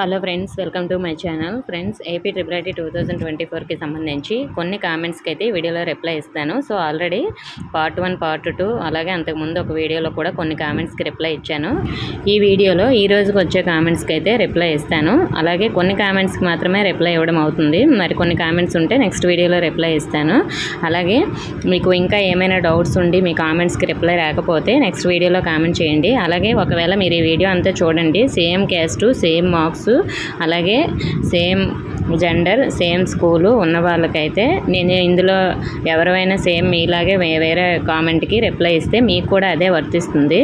Hello friends, welcome to my channel. Friends, AP triple IT 2024కి సంబంధించి కొన్ని కామెంట్స్కి అయితే వీడియోలో రిప్లై ఇస్తాను. సో ఆల్రెడీ పార్ట్ 1, పార్ట్ 2 అలాగే అంతకుముందు ఒక వీడియోలో కూడా కొన్ని కామెంట్స్కి రిప్లై ఇచ్చాను. ఈ వీడియోలో ఈ రోజుకి వచ్చే కామెంట్స్కి అయితే రిప్లై ఇస్తాను. అలాగే కొన్ని కామెంట్స్కి మాత్రమే రిప్లై ఇవ్వడం అవుతుంది. మరి కొన్ని కామెంట్స్ ఉంటే నెక్స్ట్ వీడియోలో రిప్లై ఇస్తాను. అలాగే మీకు ఇంకా ఏమైనా డౌట్స్ ఉండి మీ కామెంట్స్కి రిప్లై రాకపోతే నెక్స్ట్ వీడియోలో కామెంట్ చేయండి. అలాగే ఒకవేళ మీరు ఈ వీడియో అంతా చూడండి, సేమ్ క్యాస్ట్, సేమ్ మార్క్స్, అలాగే సేమ్ జెండర్, సేమ్ స్కూలు ఉన్న వాళ్ళకైతే నేను ఇందులో ఎవరైనా సేమ్ మీలాగే వేరే కామెంట్కి రిప్లై ఇస్తే మీకు కూడా అదే వర్తిస్తుంది.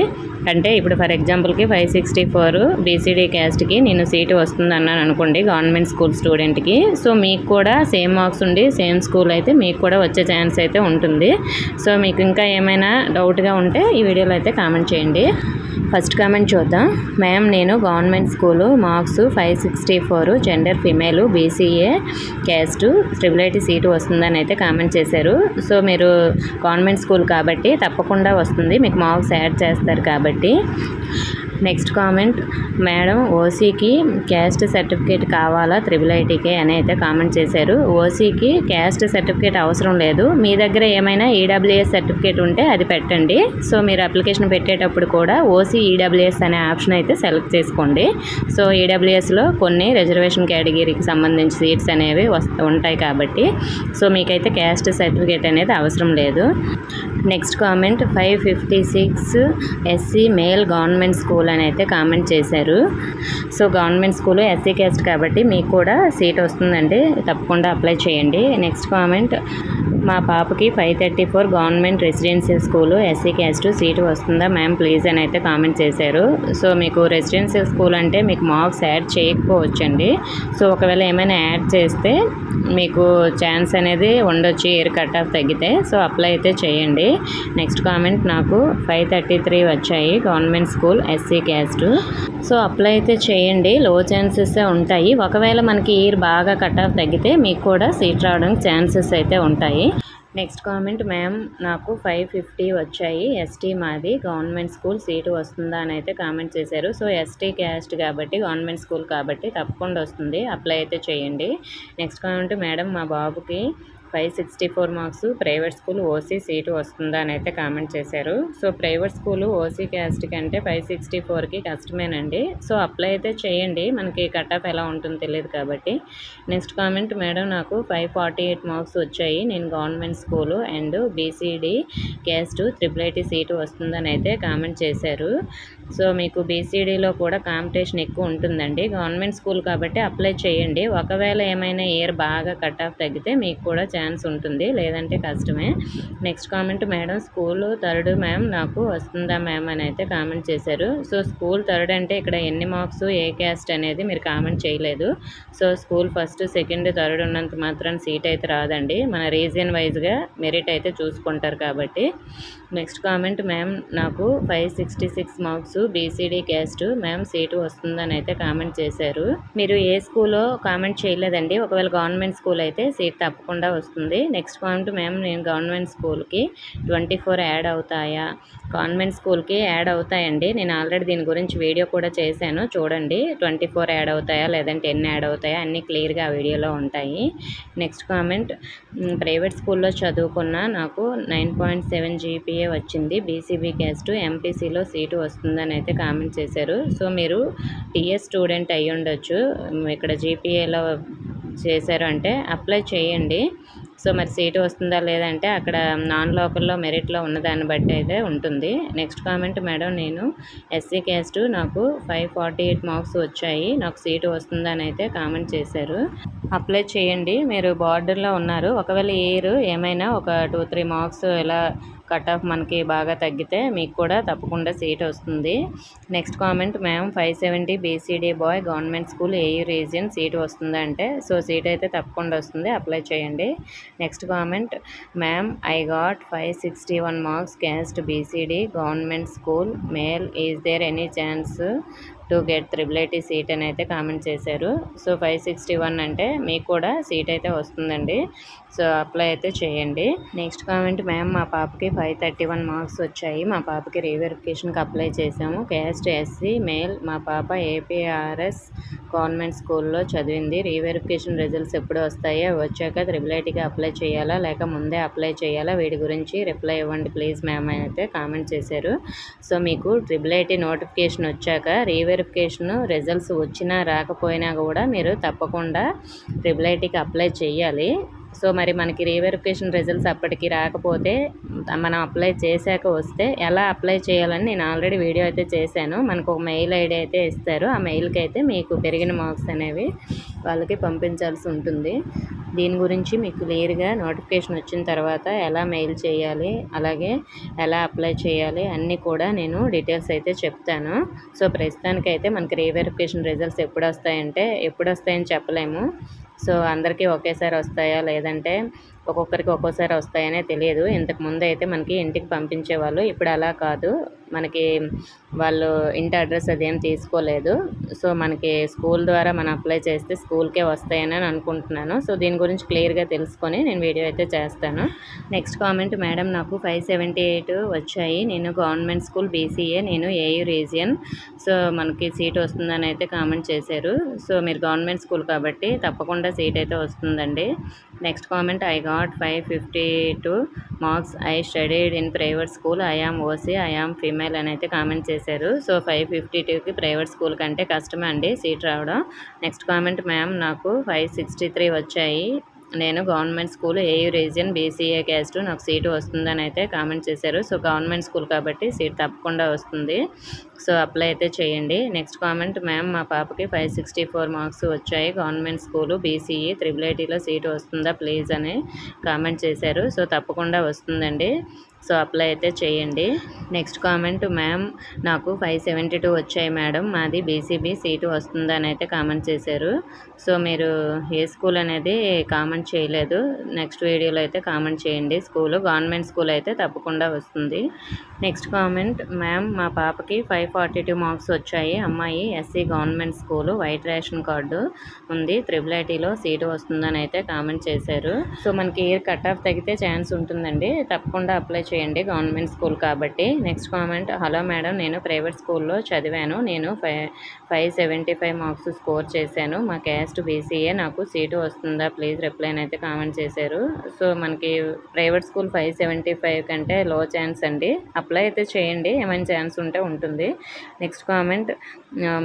అంటే ఇప్పుడు ఫర్ ఎగ్జాంపుల్కి 564 బీసీడీ క్యాస్ట్కి నేను సీటు వస్తుంది అన్నాను అనుకోండి, గవర్నమెంట్ స్కూల్ స్టూడెంట్కి. సో మీకు కూడా సేమ్ మార్క్స్ ఉండి సేమ్ స్కూల్ అయితే మీకు కూడా వచ్చే ఛాన్స్ అయితే ఉంటుంది. సో మీకు ఇంకా ఏమైనా డౌట్గా ఉంటే ఈ వీడియోలో అయితే కామెంట్ చేయండి. ఫస్ట్ కామెంట్ చూద్దాం. మ్యామ్, నేను government school, marks 564, gender female, BCA caste, triple IT seat వస్తుందని అయితే కామెంట్ చేశారు. సో మీరు గవర్నమెంట్ స్కూల్ కాబట్టి తప్పకుండా వస్తుంది, మీకు మార్క్స్ యాడ్ చేస్తారు కాబట్టి. నెక్స్ట్ కామెంట్, మేడం ఓసీకి క్యాస్ట్ సర్టిఫికేట్ కావాలా ట్రిపుల్ ఐటీకి అని అయితే కామెంట్ చేశారు. ఓసీకి క్యాస్ట్ సర్టిఫికేట్ అవసరం లేదు. మీ దగ్గర ఏమైనా ఈడబ్ల్యూఎస్ సర్టిఫికేట్ ఉంటే అది పెట్టండి. సో మీరు అప్లికేషన్ పెట్టేటప్పుడు కూడా ఓసీ ఈడబ్ల్యూఎస్ అనే ఆప్షన్ అయితే సెలెక్ట్ చేసుకోండి. సో ఈడబ్ల్యూఎస్లో కొన్ని రిజర్వేషన్ కేటగిరీకి సంబంధించి సీట్స్ అనేవి ఉంటాయి కాబట్టి సో మీకైతే క్యాస్ట్ సర్టిఫికేట్ అనేది అవసరం లేదు. Next comment, 556 SC male government school అని అయితే కామెంట్ చేశారు. So government school SC caste కాబట్టి మీకు కూడా సీట్ వస్తుందండి, తప్పకుండా అప్లై చేయండి. నెక్స్ట్ కామెంట్, మా పాపకి 534 government residential school SC caste seat వస్తుందా మ్యామ్ ప్లీజ్ అని అయితే కామెంట్ చేశారు. సో మీకు రెసిడెన్షియల్ స్కూల్ అంటే మీకు మార్క్స్ యాడ్ చేయకపోవచ్చండి. సో ఒకవేళ ఏమైనా యాడ్ చేస్తే మీకు ఛాన్స్ అనేది ఉండొచ్చు, ఇయర్ కట్ ఆఫ్ తగ్గితే. సో అప్లై అయితే చేయండి. నెక్స్ట్ కామెంట్, నాకు 533 వచ్చాయి government school SC caste. So apply అయితే చేయండి, లో ఛాన్సెస్ ఉంటాయి. ఒకవేళ మనకి ఇయర్ బాగా కట్ ఆఫ్ తగ్గితే మీకు కూడా సీట్ రావడానికి ఛాన్సెస్ అయితే ఉంటాయి. నెక్స్ట్ కామెంట్, మ్యామ్ నాకు 550 వచ్చాయి, ఎస్టీ మాది, గవర్నమెంట్ స్కూల్ సీటు వస్తుందా అని అయితే కామెంట్ చేశారు. సో ఎస్టీ క్యాస్ట్ కాబట్టి గవర్నమెంట్ స్కూల్ కాబట్టి తప్పకుండా వస్తుంది, అప్లై అయితే చేయండి. నెక్స్ట్ కామెంట్, మేడం మా బాబుకి 564 marks, private school OC seat వస్తుందా అని అయితే కామెంట్ చేశారు. So private school OC caste కంటే 564కి కష్టమేనండి. సో అప్లై అయితే చేయండి, మనకి కట్ ఆఫ్ ఎలా ఉంటుందో తెలియదు కాబట్టి. నెక్స్ట్ కామెంట్, మేడం నాకు 548 మార్క్స్ వచ్చాయి, నేను government school and B C D caste triple IT seat వస్తుందని అయితే కామెంట్ చేశారు. సో మీకు బీసీడీలో కూడా కాంపిటీషన్ ఎక్కువ ఉంటుందండి, గవర్నమెంట్ స్కూల్ కాబట్టి అప్లై చేయండి. ఒకవేళ ఏమైనా ఇయర్ బాగా కట్ ఆఫ్ తగ్గితే మీకు కూడా ఛాన్స్ ఉంటుంది, లేదంటే కష్టమే. Next comment, madam school third ma'am నాకు వస్తుందా మ్యామ్ అని అయితే కామెంట్ చేశారు. సో స్కూల్ థర్డ్ అంటే ఇక్కడ ఎన్ని మార్క్స్ ఏ క్యాస్ట్ అనేది మీరు కామెంట్ చేయలేదు. So school first, second, third ఉన్నంత మాత్రం సీట్ అయితే రాదండి, మన రీజియన్ వైజ్గా మెరిట్ అయితే చూసుకుంటారు కాబట్టి. నెక్స్ట్ కామెంట్, మ్యామ్ నాకు 566 marks, B C D caste, ma'am seat వస్తుందని అయితే కామెంట్ చేశారు. మీరు ఏ స్కూల్లో కామెంట్ చేయలేదండి, ఒకవేళ గవర్నమెంట్ స్కూల్ అయితే సీట్ తప్పకుండా వస్తుంది. నెక్స్ట్ కామెంట్, మ్యామ్ నేను గవర్నమెంట్ స్కూల్కి 24 యాడ్ అవుతాయా? గవర్నమెంట్ స్కూల్కి యాడ్ అవుతాయండి, నేను ఆల్రెడీ దీని గురించి వీడియో కూడా చేశాను, చూడండి. 24 యాడ్ అవుతాయా లేదంటే ఎన్ని యాడ్ అవుతాయా అన్నీ క్లియర్గా ఆ వీడియోలో ఉంటాయి. నెక్స్ట్ కామెంట్, ప్రైవేట్ స్కూల్లో చదువుకున్న నాకు 9.7 జీపీఏ వచ్చింది, బీసీబీ క్యాస్ట్, ఎంపీసీలో సీటు వస్తుందని అయితే కామెంట్ చేశారు. సో మీరు టీఎస్ స్టూడెంట్ అయ్యి ఉండొచ్చు, ఇక్కడ జీపీఏలో చేశారు అంటే అప్లై చేయండి. సో మరి సీటు వస్తుందా లేదంటే అక్కడ నాన్ లోకల్లో మెరిట్లో ఉన్నదాన్ని బట్టి అయితే ఉంటుంది. నెక్స్ట్ కామెంట్, మేడం నేను ఎస్సీ క్యాస్ట్, నాకు 548 మార్క్స్ వచ్చాయి, నాకు సీటు వస్తుందా అని అయితే కామెంట్ చేశారు. అప్లై చేయండి, మీరు బార్డర్లో ఉన్నారు. ఒకవేళ ఇయర్ ఏమైనా ఒక 2-3 మార్క్స్ ఇలా కట్ ఆఫ్ మనకి బాగా తగ్గితే మీకు కూడా తప్పకుండా సీట్ వస్తుంది. Next comment, ma'am 570 B C D boy government school A U region seat వస్తుందా అంటే సో సీట్ అయితే తప్పకుండా వస్తుంది, అప్లై చేయండి. Next comment, ma'am I got 561 marks, caste B C D government school male, is there any chance to get triple IT seat అని అయితే comment చేశారు. So 561 అంటే మీకు కూడా సీట్ అయితే వస్తుందండి. సో అప్లై అయితే చేయండి. నెక్స్ట్ కామెంట్, మ్యామ్ మా పాపకి 531 మార్క్స్ వచ్చాయి. మా పాపకి రీవెరిఫికేషన్కి అప్లై చేసాము. Caste SC male. మా పాప ఏపీఆర్ఎస్ గవర్నమెంట్ స్కూల్లో చదివింది. రీవెరిఫికేషన్ రిజల్ట్స్ ఎప్పుడు వస్తాయి? వచ్చాక త్రిబుల్ ఐటీకి అప్లై చేయాలా లేక ముందే అప్లై చేయాలా? వీటి గురించి రిప్లై ఇవ్వండి ప్లీజ్ మ్యామ్ అని అయితే కామెంట్ చేశారు. సో మీకు త్రిబుల్ ఐటీ నోటిఫికేషన్ వచ్చాక రీవెరిఫికేషన్ రిజల్ట్స్ వచ్చినా రాకపోయినా కూడా మీరు తప్పకుండా త్రిబుల్ ఐటీకి అప్లై చేయాలి. సో మరి మనకి రీవెరిఫికేషన్ రిజల్ట్స్ అప్పటికి రాకపోతే మనం అప్లై చేశాక వస్తే ఎలా అప్లై చేయాలని నేను ఆల్రెడీ వీడియో అయితే చేశాను. మనకు ఒక మెయిల్ ఐడి అయితే ఇస్తారు. ఆ మెయిల్కి అయితే మీకు పెరిగిన మార్క్స్ అనేవి వాళ్ళకి పంపించాల్సి ఉంటుంది. దీని గురించి మీకు క్లియర్గా నోటిఫికేషన్ వచ్చిన తర్వాత ఎలా మెయిల్ చేయాలి, అలాగే ఎలా అప్లై చేయాలి అన్నీ కూడా నేను డీటెయిల్స్ అయితే చెప్తాను. సో ప్రస్తుతానికైతే మనకి రీవెరిఫికేషన్ రిజల్ట్స్ ఎప్పుడు వస్తాయని చెప్పలేము. సో అందరికీ ఒకేసారి వస్తాయా లేదంటే ఒక్కొక్కరికి ఒక్కోసారి వస్తాయనే తెలియదు. ఇంతకుముందు అయితే మనకి ఇంటికి పంపించేవాళ్ళు, ఇప్పుడు అలా కాదు. మనకి వాళ్ళు ఇంటి అడ్రస్ అదేం తీసుకోలేదు. సో మనకి స్కూల్ ద్వారా మనం అప్లై చేస్తే స్కూల్కే వస్తాయని అనుకుంటున్నాను. సో దీని గురించి క్లియర్గా తెలుసుకొని నేను వీడియో అయితే చేస్తాను. నెక్స్ట్ కామెంట్, మేడం నాకు 578 వచ్చాయి. నేను గవర్నమెంట్ స్కూల్ బీసీఏ, నేను ఏయూ రీజియన్. సో మనకి సీట్ వస్తుందని అయితే కామెంట్ చేశారు. సో మీరు గవర్నమెంట్ స్కూల్ కాబట్టి తప్పకుండా సీట్ అయితే వస్తుందండి. Next comment, I got 552 marks. I studied in private school. I am OC. I am female అని అయితే కామెంట్ చేశారు. సో 552కి ప్రైవేట్ స్కూల్ కంటే కష్టమే అండి సీట్ రావడం. నెక్స్ట్ కామెంట్, మ్యామ్ నాకు 563 వచ్చాయి. నేను government school A U region BCA caste, నాకు సీటు వస్తుందని అయితే కామెంట్ చేశారు. సో గవర్నమెంట్ స్కూల్ కాబట్టి సీట్ తప్పకుండా వస్తుంది. సో అప్లై అయితే చేయండి. నెక్స్ట్ కామెంట్, మ్యామ్ మా పాపకి 564 మార్క్స్ వచ్చాయి. గవర్నమెంట్ స్కూలు బీసీఈ త్రిబుల్ ఐటీలో సీటు వస్తుందా ప్లీజ్ అని కామెంట్ చేశారు. సో తప్పకుండా వస్తుందండి. సో అప్లై అయితే చేయండి. నెక్స్ట్ కామెంట్, మ్యామ్ నాకు 572 వచ్చాయి మేడం, మాది బీసీబీ సీటు వస్తుందని అయితే కామెంట్ చేశారు. సో మీరు ఏ స్కూల్ అనేది కామెంట్ చేయలేదు. నెక్స్ట్ వీడియోలో అయితే కామెంట్ చేయండి. స్కూలు గవర్నమెంట్ స్కూల్ అయితే తప్పకుండా వస్తుంది. నెక్స్ట్ కామెంట్, మ్యామ్ మా పాపకి 542 మార్క్స్ వచ్చాయి. అమ్మాయి SC government school, white ration card ఉంది. త్రిబుల్ ఐటీలో సీటు వస్తుందని అయితే కామెంట్ చేశారు. సో మనకి ఇయర్ కట్ ఆఫ్ తగ్గితే ఛాన్స్ ఉంటుందండి. తప్పకుండా అప్లై చేయండి గవర్నమెంట్ స్కూల్ కాబట్టి. నెక్స్ట్ కామెంట్, హలో మేడం నేను ప్రైవేట్ స్కూల్లో చదివాను. నేను 575 మార్క్స్ స్కోర్ చేశాను. మా క్యాస్ట్ బీసీఏ, నాకు సీటు వస్తుందా ప్లీజ్ రిప్లై అని అయితే కామెంట్ చేశారు. సో మనకి ప్రైవేట్ స్కూల్ 575 కంటే లో ఛాన్స్ అండి. అప్లై అయితే చేయండి, ఏమైనా ఛాన్స్ ఉంటే ఉంటుంది. నెక్స్ట్ కామెంట్,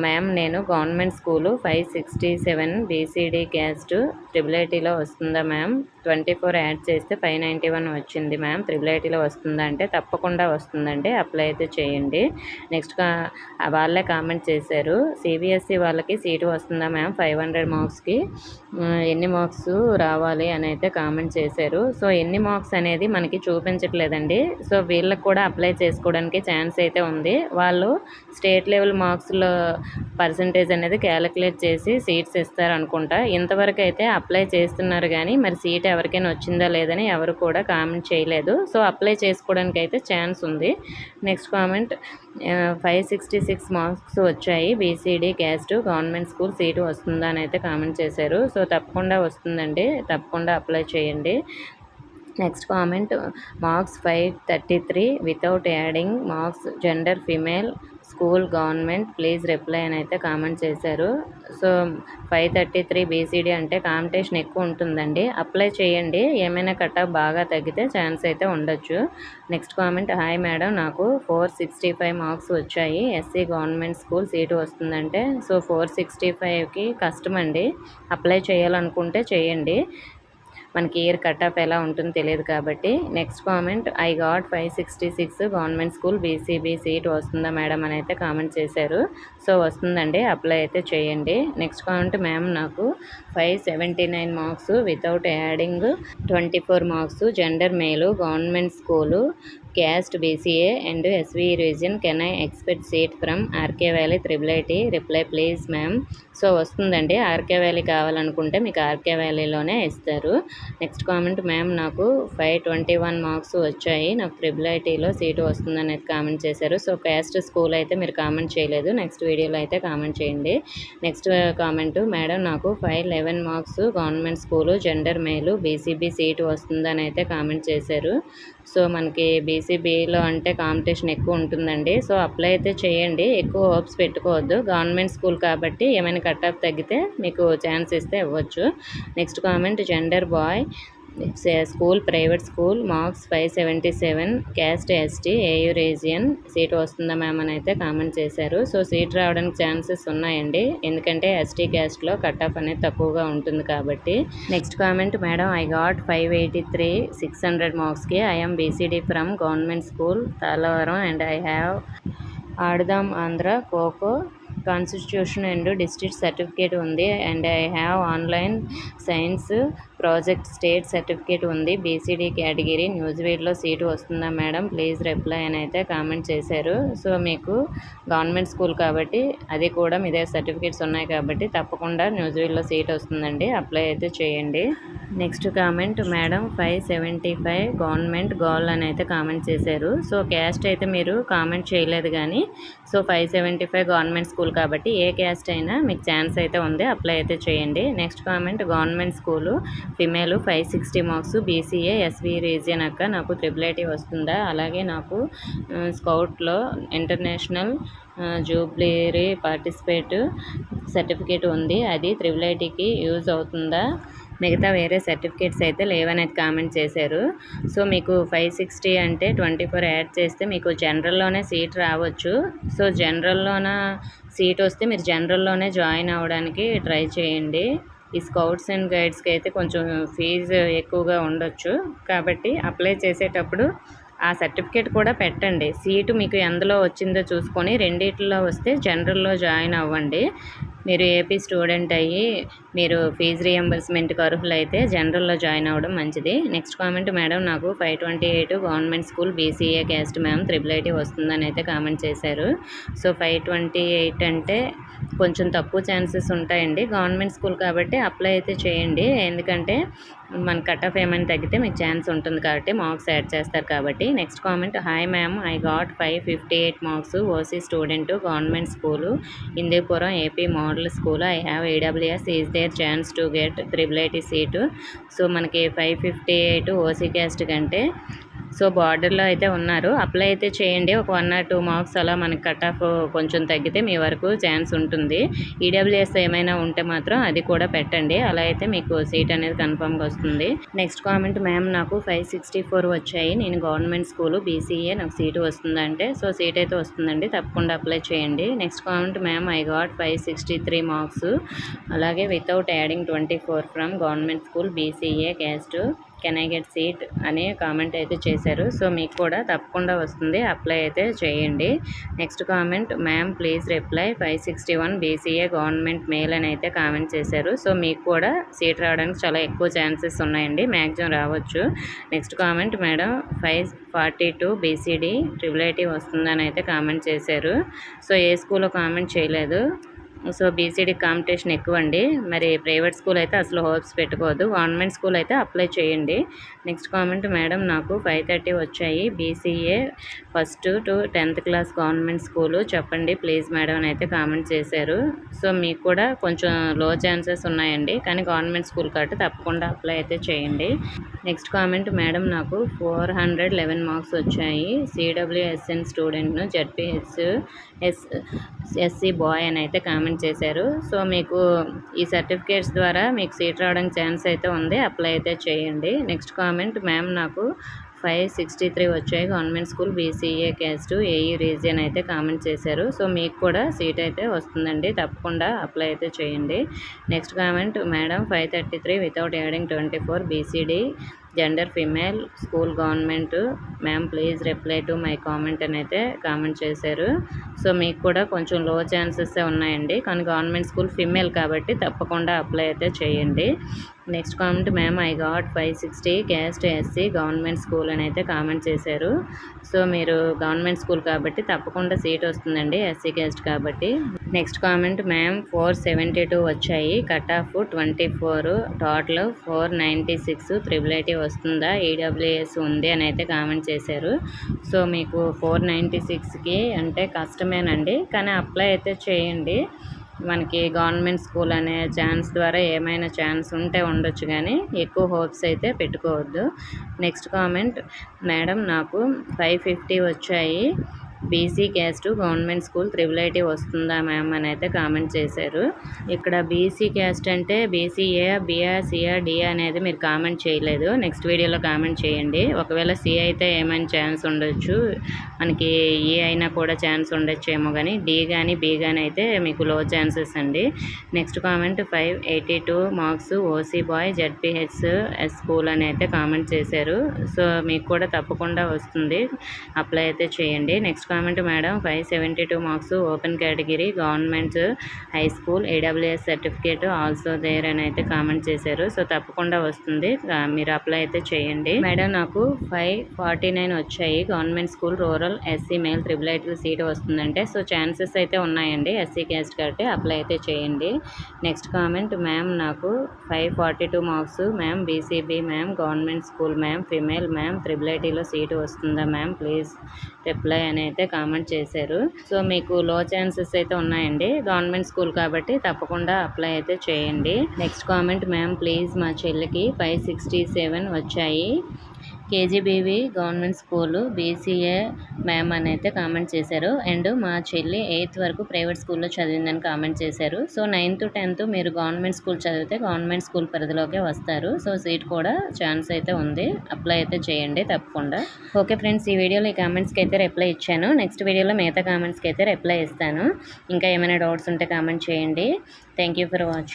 మ్యామ్ నేను government school 567 B C D caste triple ఐటీలో వస్తుందా మ్యామ్? 24 యాడ్ చేస్తే 591 వచ్చింది మ్యామ్, త్రిబుల్ ఐటీలో వస్తుందా అంటే తప్పకుండా వస్తుందండి. అప్లై అయితే చేయండి. నెక్స్ట్ వాళ్ళే కామెంట్ చేశారు, సిబిఎస్ఈ వాళ్ళకి సీటు వస్తుందా మ్యామ్ 500 మార్క్స్కి ఎన్ని మార్క్స్ రావాలి అని అయితే కామెంట్ చేశారు. సో ఎన్ని మార్క్స్ అనేది మనకి చూపించట్లేదండి. సో వీళ్ళకి కూడా అప్లై చేసుకోవడానికి ఛాన్స్ అయితే ఉంది. వాళ్ళు స్టేట్ లెవెల్ మార్క్స్లో పర్సంటేజ్ అనేది క్యాలిక్యులేట్ చేసి సీట్స్ ఇస్తారనుకుంటా. ఇంతవరకు అయితే అప్లై చేస్తున్నారు కానీ మరి సీట్ ఎవరికైనా వచ్చిందా లేదని ఎవరు కూడా కామెంట్ చేయలేదు. సో అప్లై చేసుకోవడానికి అయితే ఛాన్స్ ఉంది. నెక్స్ట్ కామెంట్, 566 మార్క్స్ వచ్చాయి. B C D caste government school seat వస్తుందా అని అయితే కామెంట్ చేశారు. సో తప్పకుండా వస్తుందండి, తప్పకుండా అప్లై చేయండి. Next comment, marks 533 without adding marks, gender female, school government, please reply అని అయితే కామెంట్ చేశారు. సో 533 బీసీడీ అంటే కాంపిటీషన్ ఎక్కువ ఉంటుందండి. అప్లై చేయండి, ఏమైనా కట్ ఆఫ్ బాగా తగ్గితే ఛాన్స్ అయితే ఉండొచ్చు. నెక్స్ట్ కామెంట్, హాయ్ మేడం నాకు 465 మార్క్స్ వచ్చాయి. ఎస్సీ గవర్నమెంట్ స్కూల్ సీటు వస్తుందంటే సో 465కి కష్టమండి. అప్లై చేయాలనుకుంటే చేయండి, మనకి ఇయర్ కట్ ఆఫ్ ఎలా ఉంటుందో తెలియదు కాబట్టి. Next comment, I got 566 government school BCB seat వస్తుందా మేడం అని అయితే కామెంట్ చేశారు. సో వస్తుందండి, అప్లై అయితే చేయండి. నెక్స్ట్ కామెంట్, మ్యామ్ నాకు 579 marks without adding 24 marks, gender male, government school, caste BCA and SVE reason can I expect seat from RK valley IIIT reply please ma'am. So వస్తుందండి, RK valley కావాలనుకుంటే మీకు RK వ్యాలీలోనే ఇస్తారు. Next comment, ma'am నాకు 521 marks వచ్చాయి, నాకు IIITలో seat వస్తుందని అయితే comment చేశారు. సో క్యాస్ట్ స్కూల్ అయితే మీరు కామెంట్ చేయలేదు, నెక్స్ట్ వీడియోలో అయితే కామెంట్ చేయండి. నెక్స్ట్ కామెంట్, మేడం నాకు 511 మార్క్స్, గవర్నమెంట్ స్కూలు, జెండర్ మేలు, BCB సీటు వస్తుందని అయితే కామెంట్ చేశారు. సో మనకి BCBలో అంటే కాంపిటీషన్ ఎక్కువ ఉంటుందండి. సో అప్లై అయితే చేయండి, ఎక్కువ హోప్స్ పెట్టుకోవద్దు. గవర్నమెంట్ స్కూల్ కాబట్టి ఏమైనా కట్ ఆఫ్ తగ్గితే మీకు ఛాన్స్ ఇస్తే ఇవ్వచ్చు. Next comment, gender boy, school private school, marks 577, caste ST, AU region, seat వస్తుందా మ్యామ్ అని అయితే కామెంట్ చేశారు. సో సీట్ రావడానికి ఛాన్సెస్ ఉన్నాయండి, ఎందుకంటే ST క్యాస్ట్లో కట్ ఆఫ్ అనేది తక్కువగా ఉంటుంది కాబట్టి. Next comment, madam I got 583, 600 మార్క్స్కి, I'm BCD from government school Talavaram and I have Aadudam Andhra kho kho constitution and district certificate ఉంది and I have online science project state certificate ఉంది. BCD కేటగిరీ న్యూజివీడ్లో సీటు వస్తుందా మేడం, ప్లీజ్ రిప్లై అని అయితే కామెంట్ చేశారు. So మీకు గవర్నమెంట్ స్కూల్ కాబట్టి అది కూడా మీ దగ్గర సర్టిఫికేట్స్ ఉన్నాయి కాబట్టి తప్పకుండా న్యూజివీడ్లో సీట్ వస్తుందండి, అప్లై అయితే చేయండి. Next comment, madam 575 government goal అని అయితే కామెంట్ చేశారు. సో క్యాస్ట్ అయితే మీరు కామెంట్ చేయలేదు కానీ, సో 575 గవర్నమెంట్ స్కూల్ కాబట్టి ఏ క్యాస్ట్ అయినా మీకు ఛాన్స్ అయితే ఉంది, అప్లై అయితే చేయండి. Next comment, government school female 560 marks, BCA SVE region అక్క, నాకు IIIT వస్తుందా, అలాగే నాకు స్కౌట్లో ఇంటర్నేషనల్ జూబ్లీరీ పార్టిసిపేట్ సర్టిఫికేట్ ఉంది, అది IIITకి యూజ్ అవుతుందా, మిగతా వేరే సర్టిఫికేట్స్ అయితే లేవనేది కామెంట్ చేశారు. సో మీకు 560 అంటే 24 యాడ్ చేస్తే మీకు జనరల్లోనే సీట్ రావచ్చు. సో జనరల్లోన సీట్ వస్తే మీరు జనరల్లోనే జాయిన్ అవ్వడానికి ట్రై చేయండి. ఈ స్కౌట్స్ అండ్ గైడ్స్కి అయితే కొంచెం ఫీజు ఎక్కువగా ఉండొచ్చు కాబట్టి అప్లై చేసేటప్పుడు ఆ సర్టిఫికేట్ కూడా పెట్టండి. సీటు మీకు ఎందులో వచ్చిందో చూసుకొని రెండిట్లో వస్తే జనరల్లో జాయిన్ అవ్వండి. మీరు ఏపీ స్టూడెంట్ అయ్యి మీరు ఫీజు రియంబర్స్మెంట్కి అర్హులైతే జనరల్లో జాయిన్ అవ్వడం మంచిది. నెక్స్ట్ కామెంట్, మేడం నాకు 528 government school BCA caste ma'am IIIT వస్తుందని అయితే కామెంట్ చేశారు. సో 528 అంటే కొంచెం తక్కువ ఛాన్సెస్ ఉంటాయండి, గవర్నమెంట్ స్కూల్ కాబట్టి అప్లై అయితే చేయండి, ఎందుకంటే మన కట్ ఆఫ్ ఏమైనా తగ్గితే మీకు ఛాన్స్ ఉంటుంది కాబట్టి మార్క్స్ యాడ్ చేస్తారు కాబట్టి. Next comment, hi ma'am I got 558 marks, OC student, government school Hindupuram AP model school, I have AWS, is there chance to get IIIT seat. So మనకి 558 OC క్యాస్ట్ కంటే so బార్డర్లో అయితే ఉన్నారు, apply అయితే చేయండి. ఒక 1 or 2 మార్క్స్ అలా మనకి కట్ ఆఫ్ కొంచెం తగ్గితే మీ వరకు ఛాన్స్ ఉంటుంది. EWS ఏమైనా ఉంటే మాత్రం అది కూడా పెట్టండి, అలా అయితే మీకు సీట్ అనేది కన్ఫామ్గా వస్తుంది. నెక్స్ట్ కామెంట్, మ్యామ్ నాకు 564 వచ్చాయి, నేను గవర్నమెంట్ స్కూలు BCA, నాకు సీటు వస్తుందంటే సో సీట్ అయితే వస్తుందండి, తప్పకుండా అప్లై చేయండి. Next comment, ma'am I got 563 marks, అలాగే without adding 24 from government school BCA caste, can I get seat అని కామెంట్ అయితే చేశారు. సో మీకు కూడా తప్పకుండా వస్తుంది, అప్లై అయితే చేయండి. Next comment, ma'am please reply 561 BCA government mail అని అయితే కామెంట్ చేశారు. సో మీకు కూడా సీట్ రావడానికి చాలా ఎక్కువ ఛాన్సెస్ ఉన్నాయండి, మ్యాక్సిమం రావచ్చు. Next comment, madam 542 BCD IIIT వస్తుందని అయితే కామెంట్ చేశారు. సో ఏ స్కూల్లో కామెంట్ చేయలేదు. సో BCD కాంపిటీషన్ ఎక్కువ అండి, మరి ప్రైవేట్ స్కూల్ అయితే అసలు హోప్స్ పెట్టుకోవద్దు, గవర్నమెంట్ స్కూల్ అయితే అప్లై చేయండి. నెక్స్ట్ కామెంట్, మేడం నాకు 530 వచ్చాయి, BCA 1st to 10th class government school, చెప్పండి ప్లీజ్ మేడం అని అయితే కామెంట్ చేశారు. సో మీకు కూడా కొంచెం లో ఛాన్సెస్ ఉన్నాయండి, కానీ గవర్నమెంట్ స్కూల్ కాబట్టి తప్పకుండా అప్లై అయితే చేయండి. నెక్స్ట్ కామెంట్, మేడం నాకు 411 మార్క్స్ వచ్చాయి, CWSN స్టూడెంట్ను, ZPH SC బాయ్ అని అయితే కామెంట్ చేశారు. సో మీకు ఈ సర్టిఫికేట్స్ ద్వారా మీకు సీట్ రావడానికి ఛాన్స్ అయితే ఉంది, అప్లై అయితే చేయండి. నెక్స్ట్ కామెంట్, మ్యామ్ నాకు 563 వచ్చాయి, government school BCA caste, AE region అయితే కామెంట్ చేశారు. సో మీకు కూడా సీట్ అయితే వస్తుందండి, తప్పకుండా అప్లై అయితే చేయండి. Next comment, madam 533 without adding 24 BCD gender female school government, ma'am please reply to my comment అని అయితే కామెంట్ చేశారు. సో మీకు కూడా కొంచెం లో ఛాన్సెస్ ఉన్నాయండి, కానీ గవర్నమెంట్ స్కూల్ ఫీమేల్ కాబట్టి తప్పకుండా అప్లై అయితే చేయండి. Next comment ma'am I got 560 caste SC government school అని అయితే కామెంట్ చేశారు. సో మీరు గవర్నమెంట్ స్కూల్ కాబట్టి తప్పకుండా సీట్ వస్తుందండి, ఎస్సీ క్యాస్ట్ కాబట్టి. నెక్స్ట్ కామెంట్ మ్యామ్ 472 వచ్చాయి, కట్ ఆఫ్ 24, టోటల్ 496, ట్రిపుల్ వస్తుందా, ఈడబ్ల్యూఎస్ ఉంది అని అయితే కామెంట్ చేశారు. సో మీకు 496కి అంటే కష్టమేనండి, కానీ అప్లై అయితే చేయండి. మనకి గవర్నమెంట్ స్కూల్ అనే ఛాన్స్ ద్వారా ఏమైనా ఛాన్స్ ఉంటే ఉండొచ్చు, కానీ ఎక్కువ హోప్స్ అయితే పెట్టుకోవద్దు. నెక్స్ట్ కామెంట్ మేడం నాకు 550 వచ్చాయి, BC caste government school triple వస్తుందా మ్యామ్ అని అయితే కామెంట్ చేశారు. ఇక్కడ బీసీ క్యాస్ట్ అంటే బీసీఏ, బిఆ, సిఆ, డిఆ అనేది మీరు కామెంట్ చేయలేదు. నెక్స్ట్ వీడియోలో కామెంట్ చేయండి. ఒకవేళ సి అయితే ఏమైనా ఛాన్స్ ఉండొచ్చు, మనకి ఏ అయినా కూడా ఛాన్స్ ఉండొచ్చేమో, కానీ డి కానీ బి కానీ అయితే మీకు లో ఛాన్సెస్ అండి. Next comment 582 marks, O C boy, Z P H S school అని అయితే కామెంట్ చేశారు. సో మీకు కూడా తప్పకుండా వస్తుంది, అప్లై అయితే చేయండి. Next comment madam 572 marks, open category, government high school, A W S certificate also there అని అయితే కామెంట్ చేశారు. సో తప్పకుండా వస్తుంది, మీరు అప్లై అయితే చేయండి. మేడం నాకు 549 వచ్చాయి, government school rural SC male triple seat వస్తుందంటే సో ఛాన్సెస్ అయితే ఉన్నాయండి, ఎస్సీ క్యాస్ట్ కాబట్టి అప్లై అయితే చేయండి. నెక్స్ట్ కామెంట్ మ్యామ్ నాకు 542 marks ma'am, BCB ma'am, government school ma'am, female ma'am, triple seat వస్తుందా మ్యామ్, ప్లీజ్ రిప్లై అని అయితే కామెంట్ చేశారు. సో మీకు లో ఛాన్సెస్ అయితే ఉన్నాయండి, గవర్నమెంట్ స్కూల్ కాబట్టి తప్పకుండా అప్లై అయితే చేయండి. నెక్స్ట్ కామెంట్ మ్యామ్ ప్లీజ్ మా చెల్లికి 567 వచ్చాయి, KGBV government school, BCA ma'am అని అయితే కామెంట్ చేశారు. అండ్ మా చెల్లి 8th వరకు ప్రైవేట్ స్కూల్లో చదివిందని కామెంట్ చేశారు. సో 9th 10th మీరు గవర్నమెంట్ స్కూల్ చదివితే గవర్నమెంట్ స్కూల్ పరిధిలోకే వస్తారు. సో సీట్ కూడా ఛాన్స్ అయితే ఉంది, అప్లై అయితే చేయండి తప్పకుండా. ఓకే ఫ్రెండ్స్, ఈ వీడియోలో ఈ కామెంట్స్కి అయితే రిప్లై ఇచ్చాను. నెక్స్ట్ వీడియోలో మిగతా కామెంట్స్కి అయితే రిప్లై ఇస్తాను. ఇంకా ఏమైనా డౌట్స్ ఉంటే కామెంట్ చేయండి. Thank you for watching.